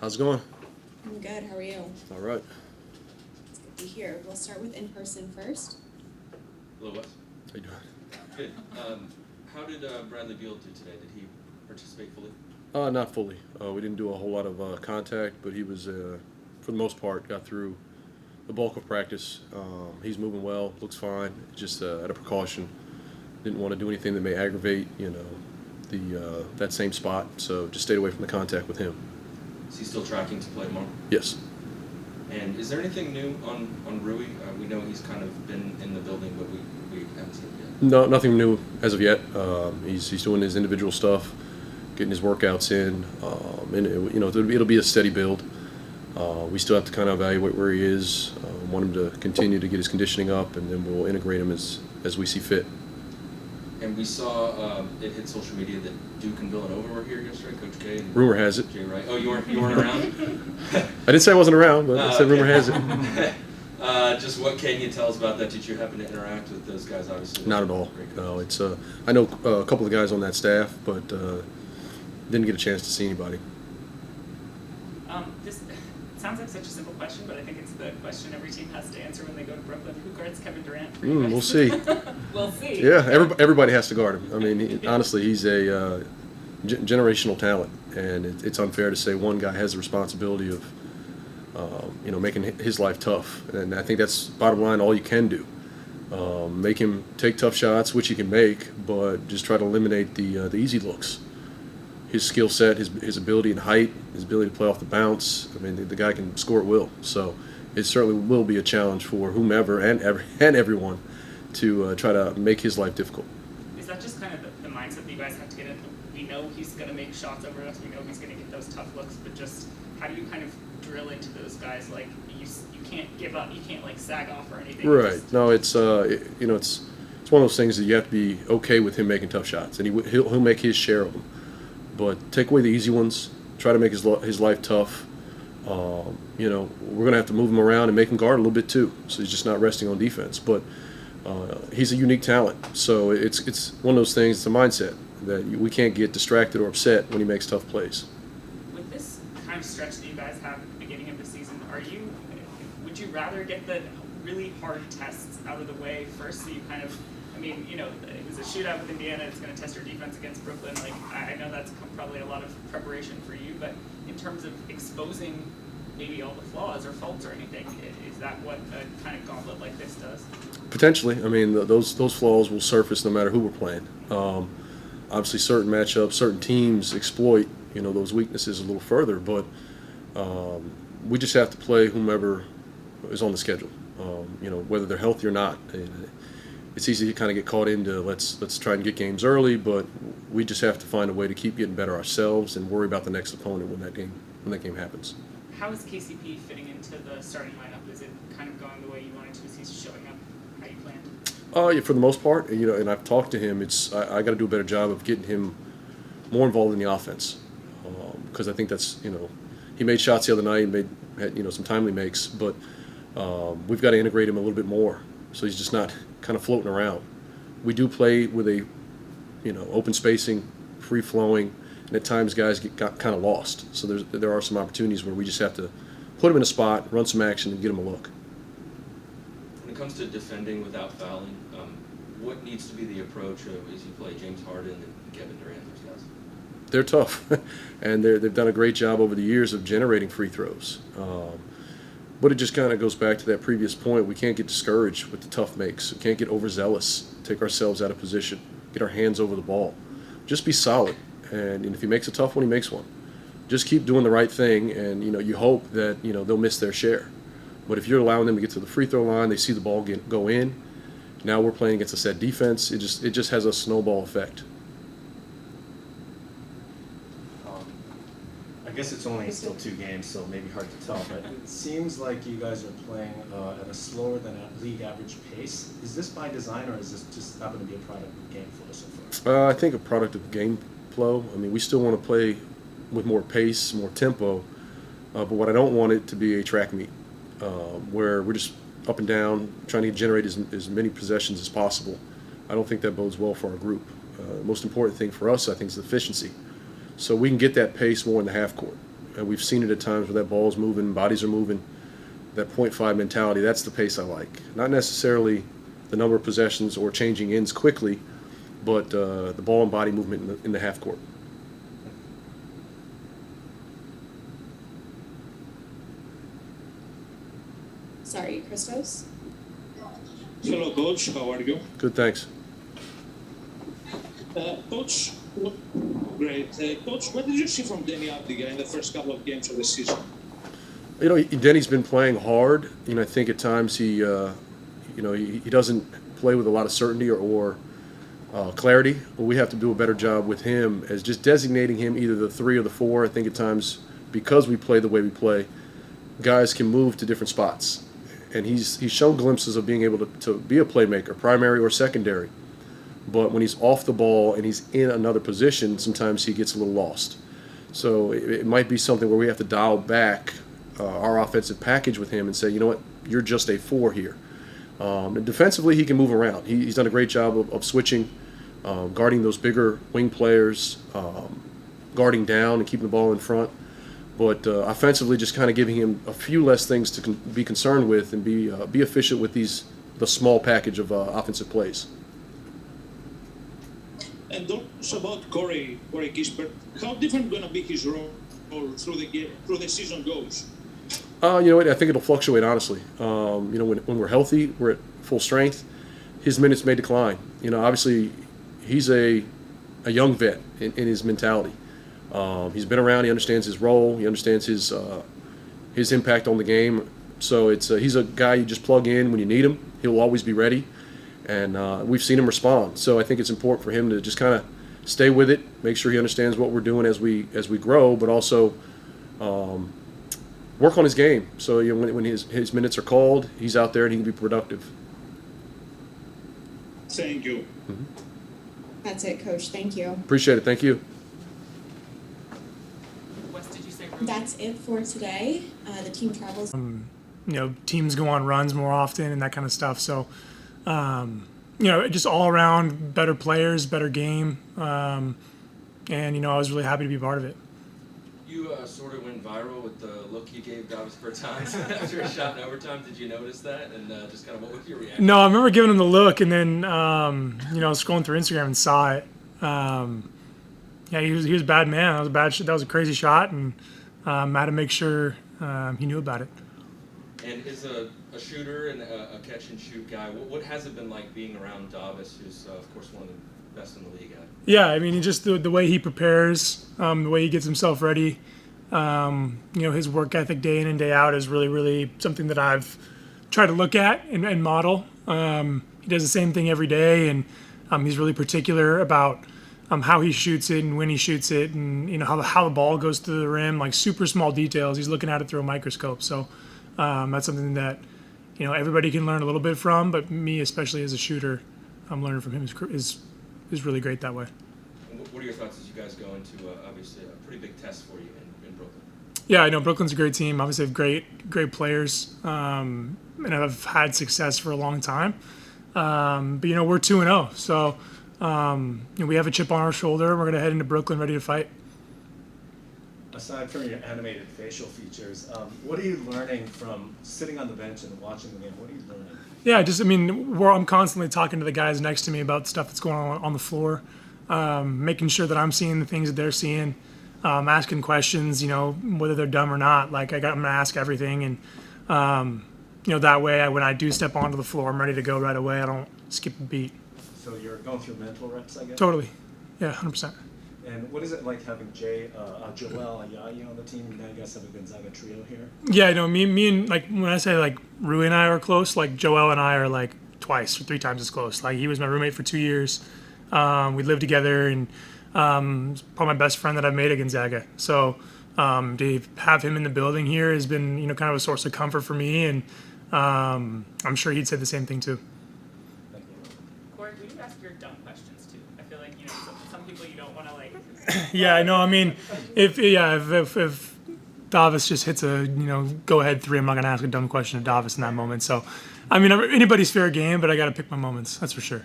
How's it going? I'm good. How are you? All right. It's good to be here. We'll start with in person first. Hello, Wes. How you doing? Good. How did Bradley Beal do today? Did he participate fully? Not fully. We didn't do a whole lot of contact, but he was, for the most part, got through the bulk of practice. He's moving well, looks fine. Just out of precaution, didn't want to do anything that may aggravate, that same spot. So just stayed away from the contact with him. Is he still tracking to play tomorrow? Yes. And is there anything new on Rui? We know he's kind of been in the building, but we haven't seen it yet. No, nothing new as of yet. He's doing his individual stuff, getting his workouts in, and it'll be a steady build. We still have to kind of evaluate where he is. Want him to continue to get his conditioning up, and then we'll integrate him as we see fit. And we saw it hit social media that Duke and Villanova were here yesterday. Coach K. And Rumor has it. Jay Wright. Oh, you weren't around? I didn't say I wasn't around, but I said okay. rumor has it. Just what can you tell us about that? Did you happen to interact with those guys? Obviously, Not at all. No, it's I know a couple of guys on that staff, but didn't get a chance to see anybody. This sounds like such a simple question, but I think it's the question every team has to answer when they go to Brooklyn. Who guards Kevin Durant for you guys? We'll see. We'll see. Yeah, everybody has to guard him. I mean, honestly, he's a generational talent, and it's unfair to say one guy has the responsibility of making his life tough. And I think that's bottom line. All you can do, make him take tough shots, which he can make, but just try to eliminate the easy looks. His skill set, his ability and height, his ability to play off the bounce. I mean, the guy can score at will. So it certainly will be a challenge for whomever and everyone to try to make his life difficult. Is that just kind of the mindset that you guys have to get into? We know he's going to make shots over us. We know he's going to get those tough looks. But just how do you kind of drill into those guys? Like you can't give up. You can't like sag off or anything. Right. No, it's it's one of those things that you have to be okay with him making tough shots, and he'll make his share of them. But take away the easy ones. Try to make his life tough. We're going to have to move him around and make him guard a little bit too. So he's just not resting on defense. But he's a unique talent. So it's one of those things. It's a mindset that we can't get distracted or upset when he makes tough plays. With this kind of stretch that you guys have at the beginning of the season, would you rather get the really hard tests out of the way first, so you kind of, it was a shootout with Indiana. It's going to test your defense against Brooklyn. Like I know that's probably a lot of preparation for you, but in terms of exposing maybe all the flaws or faults or anything, is that what a kind of gauntlet like this does? Potentially. I mean, those flaws will surface no matter who we're playing. Obviously, certain matchups, certain teams exploit those weaknesses a little further, but we just have to play whomever is on the schedule. Whether they're healthy or not. It's easy to kind of get caught into let's try and get games early, but we just have to find a way to keep getting better ourselves and worry about the next opponent when that game happens. How is KCP fitting into the starting lineup? Is it kind of going the way you wanted to? Is he showing up how you planned? Yeah, for the most part, and I've talked to him. I got to do a better job of getting him more involved in the offense, because I think that's he made shots the other night and had some timely makes, but we've got to integrate him a little bit more so he's just not kind of floating around. We do play with a open spacing, free flowing, and at times guys got kind of lost. So there are some opportunities where we just have to put them in a spot, run some action, and get them a look. When it comes to defending without fouling, what needs to be the approach as you play James Harden and Kevin Durant? Those guys. They're tough, and they've done a great job over the years of generating free throws. But it just kind of goes back to that previous point. We can't get discouraged with the tough makes. We can't get overzealous, take ourselves out of position, get our hands over the ball. Just be solid, and if he makes a tough one, he makes one. Just keep doing the right thing, and you hope that they'll miss their share. But if you're allowing them to get to the free throw line, they see the ball go in. Now we're playing against a set defense. It just has a snowball effect. I guess it's only still 2 games, so maybe hard to tell, but it seems like you guys are playing at a slower than a league average pace. Is this by design, or is this just happen to be a product of game flow so far? I think a product of game flow. I mean, we still want to play with more pace, more tempo, but what I don't want it to be a track meet where we're just up and down trying to generate as many possessions as possible. I don't think that bodes well for our group. The most important thing for us, I think, is efficiency. So we can get that pace more in the half court. and we've seen it at times where that ball's moving, bodies are moving. That 0.5 mentality, that's the pace I like. Not necessarily the number of possessions or changing ends quickly, but the ball and body movement in the half court. Sorry, Christos? Hello, Coach. How are you? Good, thanks. Coach, great. Coach, what did you see from Denny Avdiga in the first couple of games of the season? You know, Denny's been playing hard. You know, I think at times he doesn't play with a lot of certainty or clarity. But we have to do a better job with him as just designating him either the 3 or the 4. I think at times, because we play the way we play, guys can move to different spots. And he's shown glimpses of being able to be a playmaker, primary or secondary. But when he's off the ball and he's in another position, sometimes he gets a little lost. So it might be something where we have to dial back our offensive package with him and say, you know what, you're just a 4 here. And defensively, he can move around. He's done a great job of switching, guarding those bigger wing players, guarding down and keeping the ball in front. But offensively, just kind of giving him a few less things to be concerned with and be efficient with the small package of offensive plays. And also about Corey Kispert, how different going to be his role through the season goes? You know what? I think it'll fluctuate, honestly. You know, when we're healthy, we're at full strength, his minutes may decline. You know, obviously, he's a young vet in his mentality. He's been around. He understands his role. He understands his impact on the game. So he's a guy you just plug in when you need him. He'll always be ready, and we've seen him respond. So I think it's important for him to just kind of stay with it, make sure he understands what we're doing as we grow, but also work on his game. So you know, when his minutes are called, he's out there and he can be productive. Thank you. Mm-hmm. That's it, Coach. Thank you. Appreciate it. Thank you. Wes, did you say Ruben? That's it for today. The team travels. You know, teams go on runs more often and that kind of stuff. So, you know, just all around better players, better game. And, you know, I was really happy to be part of it. You sort of went viral with the look you gave Davis Bertans after a shot in overtime. Did you notice that? And just kind of what was your reaction? No, I remember giving him the look and then, you know, scrolling through Instagram and saw it. Yeah, he was a bad man. That was a bad. That was a crazy shot, and I had to make sure he knew about it. And is a shooter and a catch and shoot guy, what has it been like being around Davis, who's of course one of the best in the league at? Yeah, I mean, just the way he prepares, the way he gets himself ready. You know, his work ethic day in and day out is really, really something that I've tried to look at and model. He does the same thing every day, and he's really particular about how he shoots it and when he shoots it, and you know how the ball goes through the rim, like super small details. He's looking at it through a microscope. So that's something that you know everybody can learn a little bit from, but me especially as a shooter, learning from him is really great that way. And what are your thoughts as you guys go into obviously a pretty big test for you in Brooklyn? Yeah, I know Brooklyn's a great team. Obviously, have great players, and have had success for a long time. But you know, we're 2-0, so you know, we have a chip on our shoulder. We're gonna head into Brooklyn ready to fight. Aside from your animated facial features, what are you learning from sitting on the bench and watching the game? What are you learning? Yeah, I'm constantly talking to the guys next to me about stuff that's going on the floor, making sure that I'm seeing the things that they're seeing, asking questions, you know, whether they're dumb or not. Like I'm gonna ask everything, and you know, that way when I do step onto the floor, I'm ready to go right away. I don't skip a beat. So you're going through mental reps, I guess? Totally. Yeah, 100%. And what is it like having Joel Ayayi on the team? You guys have a Gonzaga trio here. Yeah, you know, me and like when I say like Rui and I are close, like Joel and I are like twice or 3 times as close. Like he was my roommate for 2 years. We lived together, and he's probably my best friend that I've made at Gonzaga. So to have him in the building here has been, you know, kind of a source of comfort for me, and I'm sure he'd say the same thing too. Thank you. Corey, will you ask your dumb questions too? I feel like, you know, some people you don't want to like. Yeah, I know. I mean, if Davis just hits a, you know, go ahead 3, I'm not gonna ask a dumb question to Davis in that moment. So, I mean, anybody's fair game, but I got to pick my moments. That's for sure.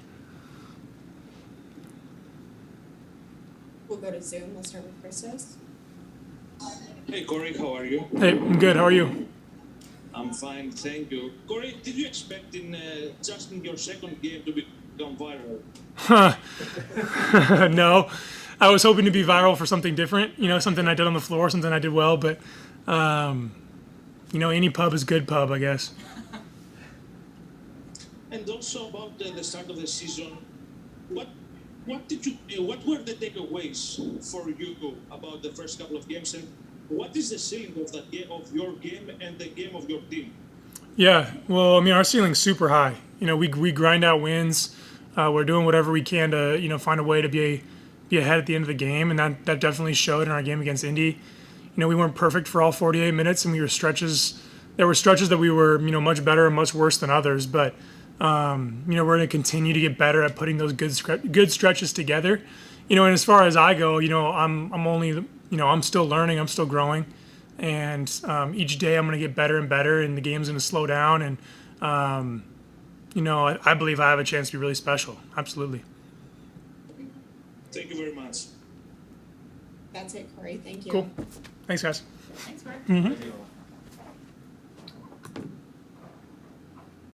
We'll go to Zoom. We'll start with Christos. Hey Corey, how are you? Hey, I'm good. How are you? I'm fine, thank you. Corey, did you expect just in your second game to become viral? No, I was hoping to be viral for something different. You know, something I did on the floor, something I did well. But you know, any pub is good pub, I guess. And also about the start of the season, what were the takeaways for you about the first couple of games, and what is the ceiling of of your game and the game of your team? Yeah, well, I mean, our ceiling's super high. You know, we grind out wins. We're doing whatever we can to, you know, find a way to be ahead at the end of the game, and that definitely showed in our game against Indy. You know, we weren't perfect for all 48 minutes, and there were stretches that we were, you know, much better and much worse than others. But you know, we're going to continue to get better at putting those good stretches together. You know, and as far as I go, you know, I'm still learning, I'm still growing, and each day I'm going to get better and better, and the game's going to slow down, and you know, I believe I have a chance to be really special. Absolutely. Thank you very much. That's it, Corey. Thank you. Cool. Thanks, guys. Thanks, Mark. Thank you.